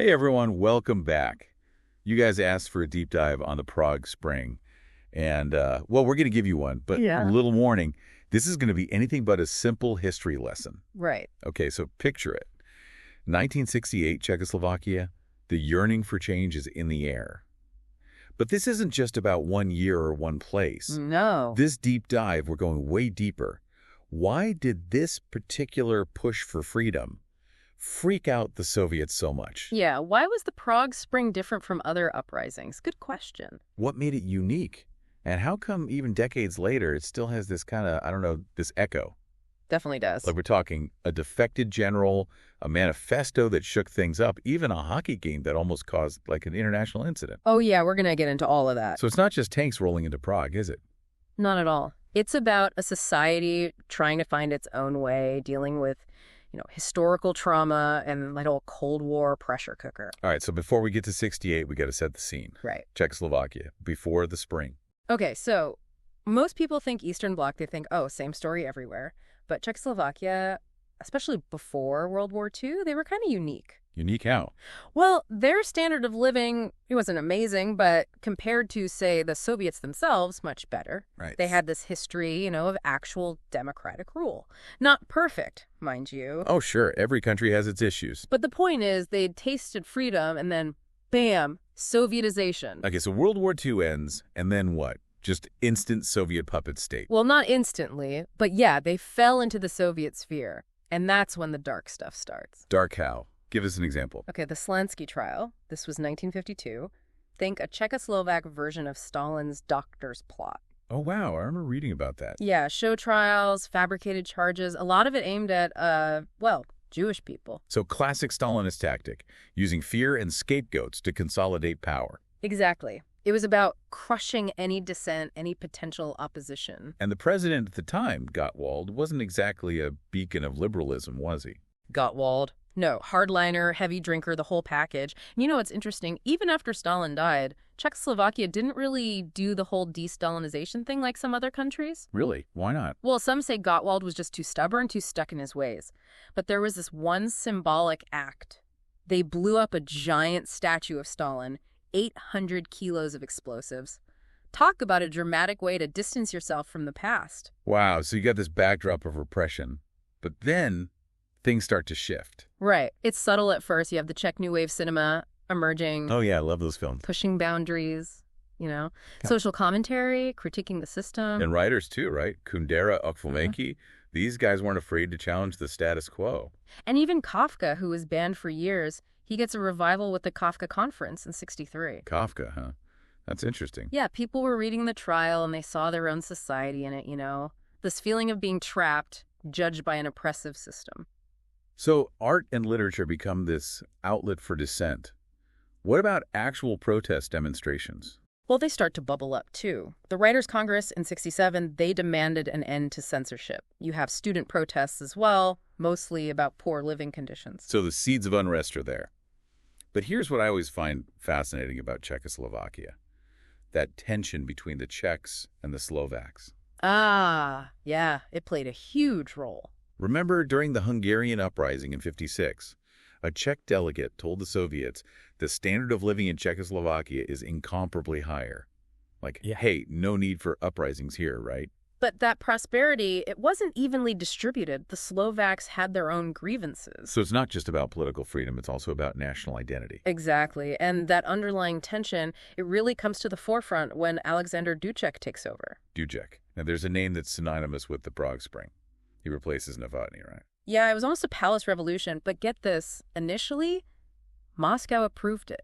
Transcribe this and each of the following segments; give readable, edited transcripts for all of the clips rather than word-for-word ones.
Hey everyone, welcome back. You guys asked for a deep dive on the Prague Spring. And, well, we're going to give you one, but a little warning. This is going to be anything but a simple history lesson. Right. Okay, so picture it. 1968 Czechoslovakia, the yearning for change is in the air. But this isn't just about one year or one place. No. This deep dive, we're going way deeper. Why did this particular push for freedom freak out the Soviets so much? Yeah, why was the Prague Spring different from other uprisings? Good question. What made it unique? And how come even decades later it still has this kind of, I don't know, this echo? Definitely does. Like we're talking a defected general, a manifesto that shook things up, even a hockey game that almost caused like an international incident. Oh yeah, we're going to get into all of that. So it's not just tanks rolling into Prague, is it? Not at all. It's about a society trying to find its own way, dealing with, historical trauma and that whole Cold War pressure cooker. All right, so before we get to 68, we got to set the scene. Right. Czechoslovakia, before the spring. Okay, so most people think Eastern Bloc, they think, oh, same story everywhere. But Czechoslovakia, especially before World War II, they were kind of unique. Unique how? Well, their standard of living, it wasn't amazing, but compared to, say, the Soviets themselves, much better. Right. They had this history, of actual democratic rule. Not perfect, mind you. Oh, sure. Every country has its issues. But the point is, they'd tasted freedom and then, bam, Sovietization. Okay, so World War II ends, and then what? Just instant Soviet puppet state. Well, not instantly, but yeah, they fell into the Soviet sphere. And that's when the dark stuff starts. Dark how? Give us an example. Okay, the Slansky trial. This was 1952. Think a Czechoslovak version of Stalin's doctor's plot. Oh, wow. I remember reading about that. Yeah, show trials, fabricated charges, a lot of it aimed at, Jewish people. So classic Stalinist tactic, using fear and scapegoats to consolidate power. Exactly. It was about crushing any dissent, any potential opposition. And the president at the time, Gottwald, wasn't exactly a beacon of liberalism, was he? Gottwald? No, hardliner, heavy drinker, the whole package. And what's interesting? Even after Stalin died, Czechoslovakia didn't really do the whole de-Stalinization thing like some other countries. Really? Why not? Well, some say Gottwald was just too stubborn, too stuck in his ways. But there was this one symbolic act. They blew up a giant statue of Stalin, 800 kilos of explosives. Talk about a dramatic way to distance yourself from the past. Wow, so you got this backdrop of repression. But then things start to shift. Right. It's subtle at first. You have the Czech New Wave cinema emerging. Oh, yeah, I love those films. Pushing boundaries, Social commentary, critiquing the system. And writers, too, right? Kundera, Okfumenki, these guys weren't afraid to challenge the status quo. And even Kafka, who was banned for years, he gets a revival with the Kafka Conference in '63. Kafka, huh? That's interesting. Yeah, people were reading the trial and they saw their own society in it, This feeling of being trapped, judged by an oppressive system. So art and literature become this outlet for dissent. What about actual protest demonstrations? Well, they start to bubble up, too. The Writers' Congress in '67, they demanded an end to censorship. You have student protests as well, mostly about poor living conditions. So the seeds of unrest are there. But here's what I always find fascinating about Czechoslovakia. That tension between the Czechs and the Slovaks. Ah, yeah, it played a huge role. Remember during the Hungarian uprising in '56, a Czech delegate told the Soviets the standard of living in Czechoslovakia is incomparably higher. Hey, no need for uprisings here, right? But that prosperity, it wasn't evenly distributed. The Slovaks had their own grievances. So it's not just about political freedom, it's also about national identity. Exactly. And that underlying tension, it really comes to the forefront when Alexander Dubček takes over. Dubček. Now there's a name that's synonymous with the Prague Spring. He replaces Novotny, right? Yeah, it was almost a palace revolution. But get this, initially, Moscow approved it.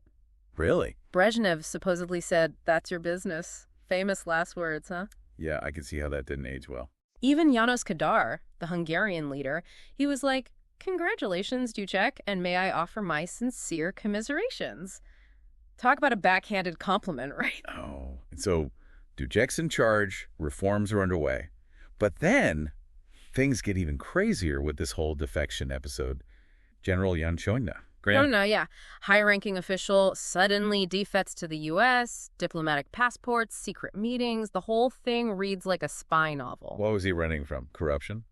Really? Brezhnev supposedly said, "That's your business." Famous last words, huh? Yeah, I can see how that didn't age well. Even János Kadar, the Hungarian leader, he was like, "Congratulations, Dubček, and may I offer my sincere commiserations." Talk about a backhanded compliment, right? Oh, and so Dubček's in charge, reforms are underway. But then things get even crazier with this whole defection episode. General Jančoina. No, yeah. High-ranking official suddenly defects to the U.S., diplomatic passports, secret meetings. The whole thing reads like a spy novel. What was he running from? Corruption?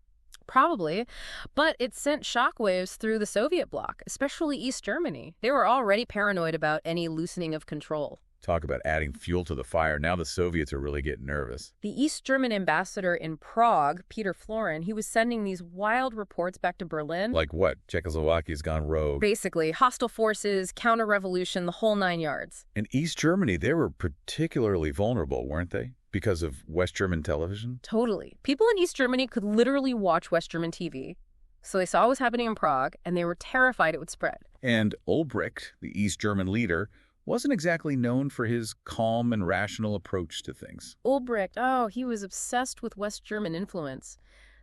Probably, but it sent shockwaves through the Soviet bloc, especially East Germany. They were already paranoid about any loosening of control. Talk about adding fuel to the fire. Now the Soviets are really getting nervous. The East German ambassador in Prague, Peter Florin, he was sending these wild reports back to Berlin. Like what? Czechoslovakia's gone rogue. Basically, hostile forces, counter-revolution, the whole 9 yards. In East Germany, they were particularly vulnerable, weren't they? Because of West German television? Totally. People in East Germany could literally watch West German TV. So they saw what was happening in Prague, and they were terrified it would spread. And Ulbricht, the East German leader, wasn't exactly known for his calm and rational approach to things. Ulbricht, he was obsessed with West German influence.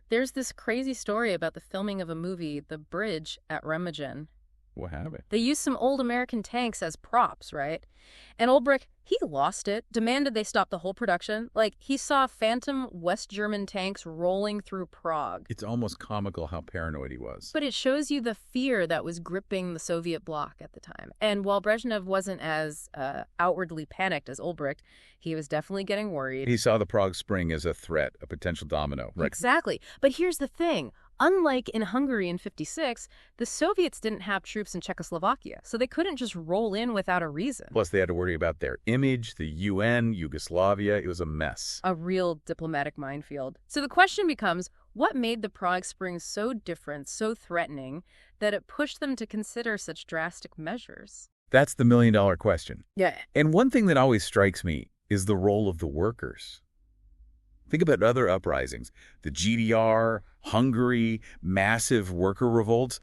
There's this crazy story about the filming of a movie, The Bridge at Remagen. What happened? They used some old American tanks as props, right? And Ulbricht, he lost it, demanded they stop the whole production. Like, he saw phantom West German tanks rolling through Prague. It's almost comical how paranoid he was. But it shows you the fear that was gripping the Soviet bloc at the time. And while Brezhnev wasn't as outwardly panicked as Ulbricht, he was definitely getting worried. He saw the Prague Spring as a threat, a potential domino. Right? Exactly. But here's the thing. Unlike in Hungary in '56, the Soviets didn't have troops in Czechoslovakia, so they couldn't just roll in without a reason. Plus, they had to worry about their image, the UN, Yugoslavia. It was a mess. A real diplomatic minefield. So the question becomes, what made the Prague Spring so different, so threatening, that it pushed them to consider such drastic measures? That's the million-dollar question. Yeah. And one thing that always strikes me is the role of the workers. Think about other uprisings, the GDR, Hungary, massive worker revolts.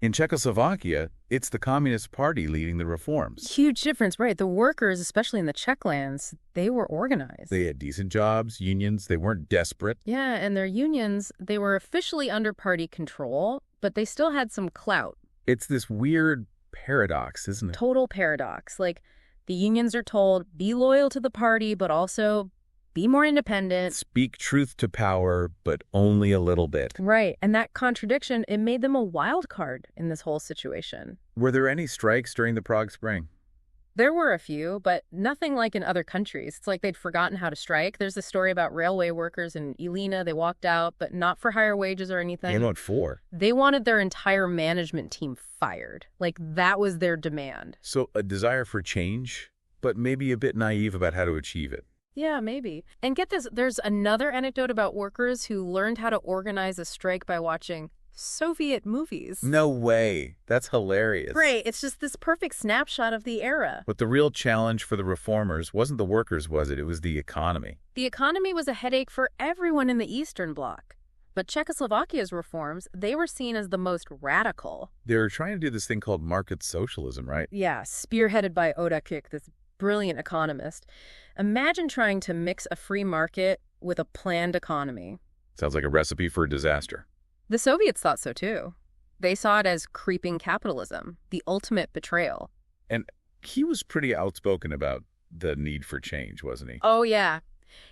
In Czechoslovakia, it's the Communist Party leading the reforms. Huge difference, right? The workers, especially in the Czech lands, they were organized. They had decent jobs, unions, they weren't desperate. Yeah, and their unions, they were officially under party control, but they still had some clout. It's this weird paradox, isn't it? Total paradox. Like, the unions are told, be loyal to the party, but also be more independent. Speak truth to power, but only a little bit. Right. And that contradiction, it made them a wild card in this whole situation. Were there any strikes during the Prague Spring? There were a few, but nothing like in other countries. It's like they'd forgotten how to strike. There's a story about railway workers in Ilina. They walked out, but not for higher wages or anything. And what for? They wanted their entire management team fired. Like, that was their demand. So a desire for change, but maybe a bit naive about how to achieve it. Yeah, maybe. And get this, there's another anecdote about workers who learned how to organize a strike by watching Soviet movies. No way. That's hilarious. Right. It's just this perfect snapshot of the era. But the real challenge for the reformers wasn't the workers, was it? It was the economy. The economy was a headache for everyone in the Eastern Bloc. But Czechoslovakia's reforms, they were seen as the most radical. They were trying to do this thing called market socialism, right? Yeah, spearheaded by Dubček, this brilliant economist. Imagine trying to mix a free market with a planned economy. Sounds like a recipe for a disaster. The Soviets thought so too. They saw it as creeping capitalism, the ultimate betrayal. And he was pretty outspoken about the need for change, wasn't he? Oh, yeah.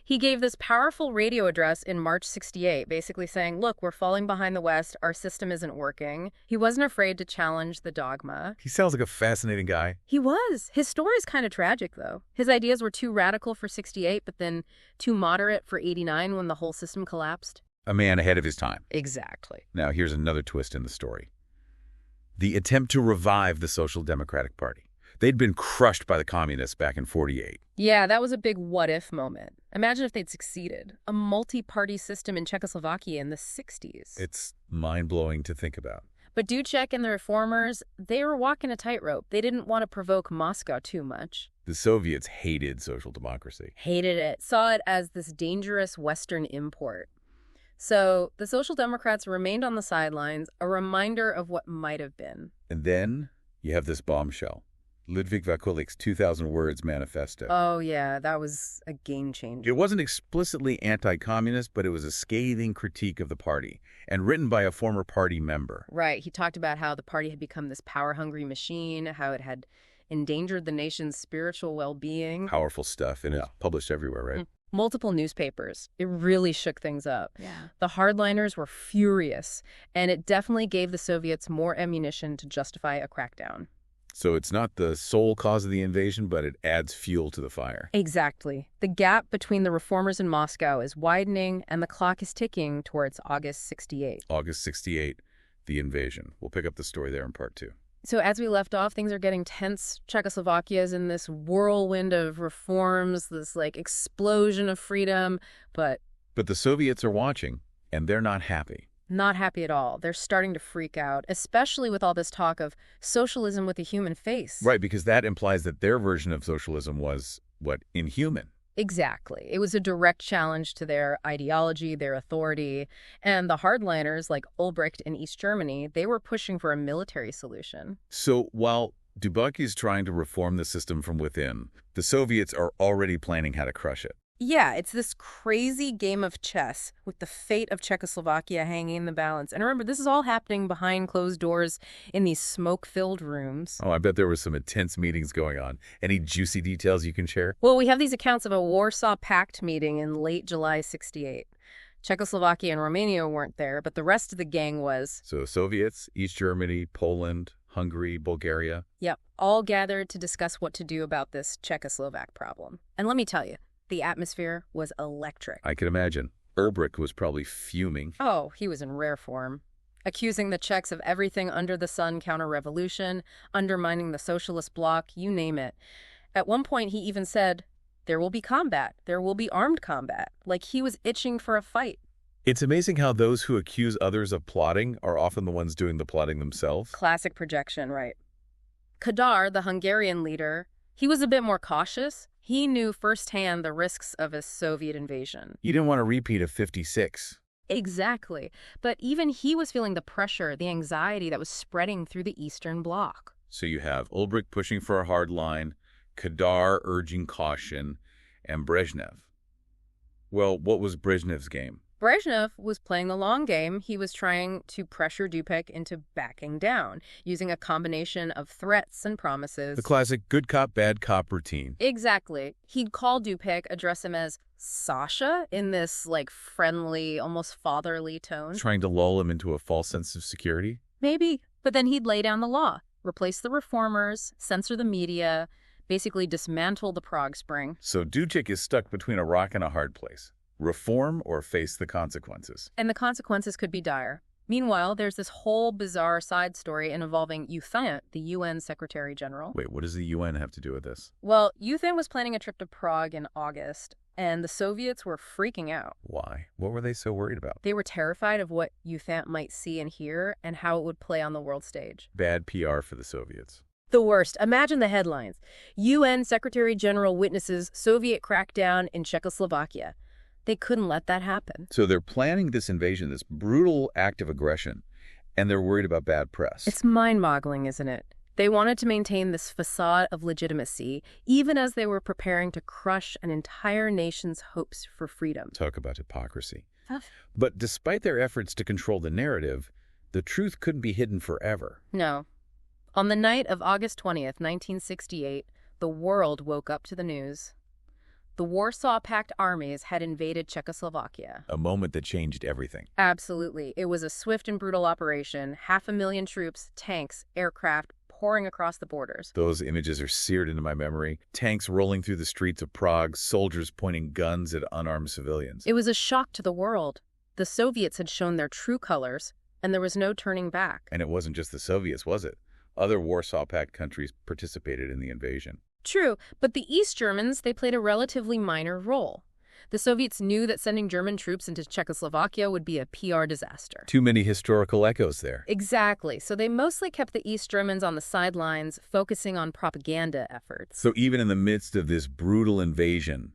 He gave this powerful radio address in March '68, basically saying, look, we're falling behind the West. Our system isn't working. He wasn't afraid to challenge the dogma. He sounds like a fascinating guy. He was. His story's kind of tragic, though. His ideas were too radical for '68, but then too moderate for '89 when the whole system collapsed. A man ahead of his time. Exactly. Now, here's another twist in the story. The attempt to revive the Social Democratic Party. They'd been crushed by the communists back in '48. Yeah, that was a big what-if moment. Imagine if they'd succeeded. A multi-party system in Czechoslovakia in the '60s. It's mind-blowing to think about. But Dubček and the reformers, they were walking a tightrope. They didn't want to provoke Moscow too much. The Soviets hated social democracy. Hated it. Saw it as this dangerous Western import. So the Social Democrats remained on the sidelines, a reminder of what might have been. And then you have this bombshell. Ludwig Vakulik's 2,000 words manifesto. Oh, yeah, that was a game changer. It wasn't explicitly anti-communist, but it was a scathing critique of the party, and written by a former party member. Right. He talked about how the party had become this power-hungry machine, how it had endangered the nation's spiritual well-being. Powerful stuff, and it's published everywhere, right? Multiple newspapers. It really shook things up. Yeah. The hardliners were furious, and it definitely gave the Soviets more ammunition to justify a crackdown. So it's not the sole cause of the invasion, but it adds fuel to the fire. Exactly. The gap between the reformers in Moscow is widening, and the clock is ticking towards August 68. August 68, the invasion. We'll pick up the story there in part 2. So as we left off, things are getting tense. Czechoslovakia is in this whirlwind of reforms, this explosion of freedom, but the Soviets are watching, and they're not happy. Not happy at all. They're starting to freak out, especially with all this talk of socialism with a human face. Right, because that implies that their version of socialism was, inhuman. Exactly. It was a direct challenge to their ideology, their authority, and the hardliners like Ulbricht in East Germany, they were pushing for a military solution. So while Dubček is trying to reform the system from within, the Soviets are already planning how to crush it. Yeah, it's this crazy game of chess with the fate of Czechoslovakia hanging in the balance. And remember, this is all happening behind closed doors in these smoke-filled rooms. Oh, I bet there were some intense meetings going on. Any juicy details you can share? Well, we have these accounts of a Warsaw Pact meeting in late July 68. Czechoslovakia and Romania weren't there, but the rest of the gang was. So Soviets, East Germany, Poland, Hungary, Bulgaria. Yep, all gathered to discuss what to do about this Czechoslovak problem. And let me tell you, the atmosphere was electric. I can imagine. Ulbricht was probably fuming. Oh, he was in rare form. Accusing the Czechs of everything under the sun counter-revolution, undermining the socialist bloc, you name it. At one point, he even said, there will be combat. There will be armed combat. Like he was itching for a fight. It's amazing how those who accuse others of plotting are often the ones doing the plotting themselves. Classic projection, right. Kadar, the Hungarian leader, he was a bit more cautious. He knew firsthand the risks of a Soviet invasion. You didn't want a repeat of 56. Exactly. But even he was feeling the pressure, the anxiety that was spreading through the Eastern Bloc. So you have Ulbricht pushing for a hard line, Kadar urging caution, and Brezhnev. Well, what was Brezhnev's game? Brezhnev was playing the long game. He was trying to pressure Dubček into backing down, using a combination of threats and promises. The classic good cop, bad cop routine. Exactly. He'd call Dubček, address him as Sasha in this, friendly, almost fatherly tone. Trying to lull him into a false sense of security? Maybe. But then he'd lay down the law, replace the reformers, censor the media, basically dismantle the Prague Spring. So Dubček is stuck between a rock and a hard place. Reform or face the consequences. And the consequences could be dire. Meanwhile, there's this whole bizarre side story involving Youthant, the UN Secretary General. Wait, what does the UN have to do with this? Well, Youthant was planning a trip to Prague in August, and the Soviets were freaking out. Why? What were they so worried about? They were terrified of what Youthant might see and hear and how it would play on the world stage. Bad PR for the Soviets. The worst. Imagine the headlines. UN Secretary General witnesses Soviet crackdown in Czechoslovakia. They couldn't let that happen. So they're planning this invasion, this brutal act of aggression, and they're worried about bad press. It's mind-boggling, isn't it? They wanted to maintain this facade of legitimacy, even as they were preparing to crush an entire nation's hopes for freedom. Talk about hypocrisy. Huh? But despite their efforts to control the narrative, the truth couldn't be hidden forever. No. On the night of August 20th, 1968, the world woke up to the news. The Warsaw Pact armies had invaded Czechoslovakia. A moment that changed everything. Absolutely. It was a swift and brutal operation. 500,000 troops, tanks, aircraft pouring across the borders. Those images are seared into my memory. Tanks rolling through the streets of Prague, soldiers pointing guns at unarmed civilians. It was a shock to the world. The Soviets had shown their true colors, and there was no turning back. And it wasn't just the Soviets, was it? Other Warsaw Pact countries participated in the invasion. True, but the East Germans, they played a relatively minor role. The Soviets knew that sending German troops into Czechoslovakia would be a PR disaster. Too many historical echoes there. Exactly. So they mostly kept the East Germans on the sidelines, focusing on propaganda efforts. So even in the midst of this brutal invasion,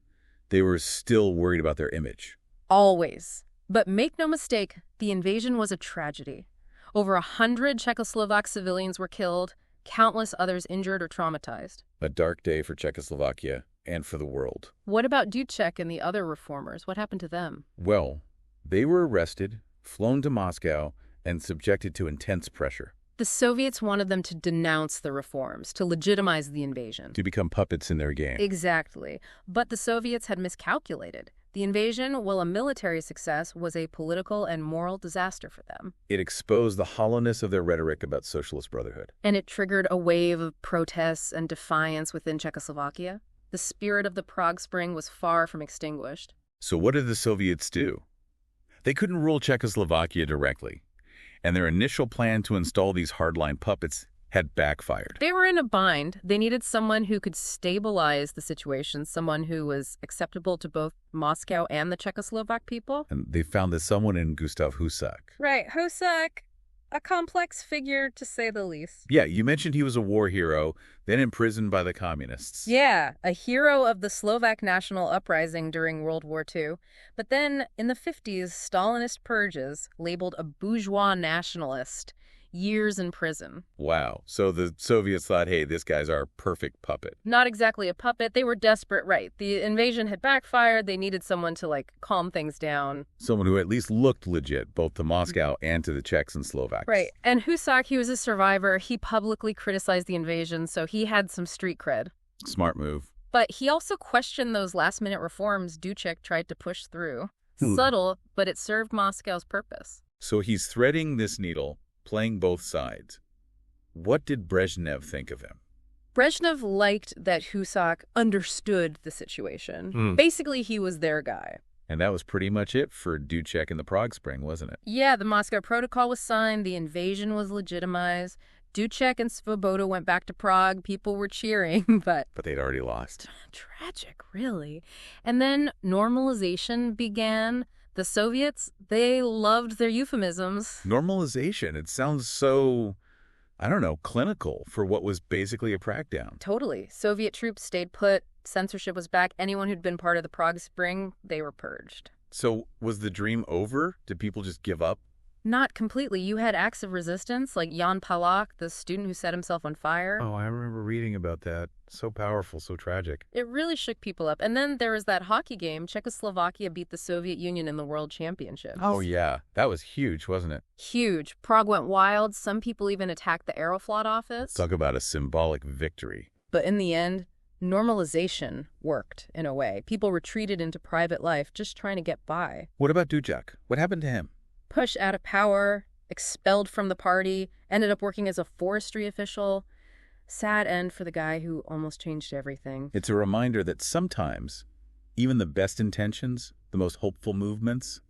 they were still worried about their image. Always. But make no mistake, the invasion was a tragedy. Over 100 Czechoslovak civilians were killed, countless others injured or traumatized. A dark day for Czechoslovakia and for the world. What about Dubček and the other reformers? What happened to them? Well, they were arrested, flown to Moscow, and subjected to intense pressure. The Soviets wanted them to denounce the reforms, to legitimize the invasion. To become puppets in their game. Exactly. But the Soviets had miscalculated. The invasion, while a military success, was a political and moral disaster for them. It exposed the hollowness of their rhetoric about socialist brotherhood. And it triggered a wave of protests and defiance within Czechoslovakia. The spirit of the Prague Spring was far from extinguished. So what did the Soviets do? They couldn't rule Czechoslovakia directly, and their initial plan to install these hardline puppets had backfired. They were in a bind. They needed someone who could stabilize the situation, someone who was acceptable to both Moscow and the Czechoslovak people. And they found this someone in Gustav Husak. Right, Husak, a complex figure to say the least. Yeah, you mentioned he was a war hero, then imprisoned by the communists. Yeah, a hero of the Slovak national uprising during World War II. But then, in the 50s, Stalinist purges labeled a bourgeois nationalist. Years in prison. Wow. So the Soviets thought, hey, this guy's our perfect puppet. Not exactly a puppet. They were desperate, right? The invasion had backfired. They needed someone to, calm things down. Someone who at least looked legit, both to Moscow and to the Czechs and Slovaks. Right. And Husak, he was a survivor. He publicly criticized the invasion, so he had some street cred. Smart move. But he also questioned those last-minute reforms Dubček tried to push through. Subtle, but it served Moscow's purpose. So he's threading this needle, playing both sides. What did Brezhnev think of him? Brezhnev liked that Husak understood the situation. Basically, he was their guy. And that was pretty much it for Dubček and the Prague Spring, wasn't it? Yeah, the Moscow Protocol was signed, the invasion was legitimized. Dubček and Svoboda went back to Prague. People were cheering, but they'd already lost. Tragic, really. And then normalization began. The Soviets, they loved their euphemisms. Normalization. It sounds so, I don't know, clinical for what was basically a crackdown. Totally. Soviet troops stayed put. Censorship was back. Anyone who'd been part of the Prague Spring, they were purged. So was the dream over? Did people just give up? Not completely. You had acts of resistance, like Jan Palach, the student who set himself on fire. Oh, I remember reading about that. So powerful, so tragic. It really shook people up. And then there was that hockey game. Czechoslovakia beat the Soviet Union in the World Championships. Oh, yeah. That was huge, wasn't it? Huge. Prague went wild. Some people even attacked the Aeroflot office. Talk about a symbolic victory. But in the end, normalization worked, in a way. People retreated into private life, just trying to get by. What about Dubček? What happened to him? Pushed out of power, expelled from the party, ended up working as a forestry official. Sad end for the guy who almost changed everything. It's a reminder that sometimes, even the best intentions, the most hopeful movements,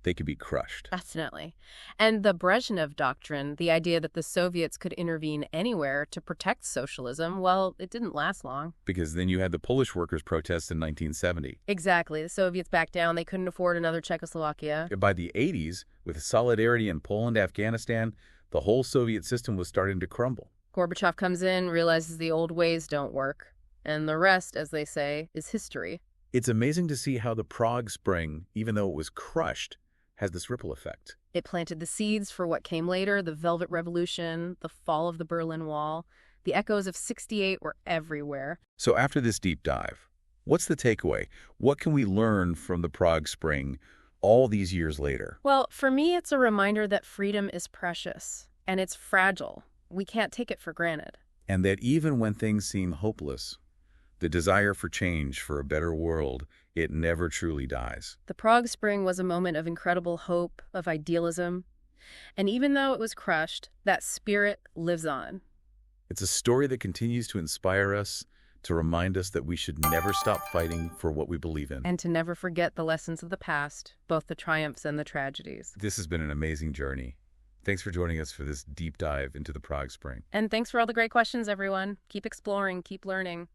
they could be crushed. Definitely. And the Brezhnev doctrine, the idea that the Soviets could intervene anywhere to protect socialism, well, it didn't last long. Because then you had the Polish workers' protests in 1970. Exactly. The Soviets backed down. They couldn't afford another Czechoslovakia. By the 80s, with solidarity in Poland, Afghanistan, the whole Soviet system was starting to crumble. Gorbachev comes in, realizes the old ways don't work. And the rest, as they say, is history. It's amazing to see how the Prague Spring, even though it was crushed, has this ripple effect. It planted the seeds for what came later, the Velvet Revolution, the fall of the Berlin Wall. The echoes of '68 were everywhere. So after this deep dive, what's the takeaway? What can we learn from the Prague Spring all these years later? Well, for me, it's a reminder that freedom is precious, and it's fragile. We can't take it for granted. And that even when things seem hopeless, the desire for change, for a better world, it never truly dies. The Prague Spring was a moment of incredible hope, of idealism. And even though it was crushed, that spirit lives on. It's a story that continues to inspire us, to remind us that we should never stop fighting for what we believe in. And to never forget the lessons of the past, both the triumphs and the tragedies. This has been an amazing journey. Thanks for joining us for this deep dive into the Prague Spring. And thanks for all the great questions, everyone. Keep exploring, keep learning.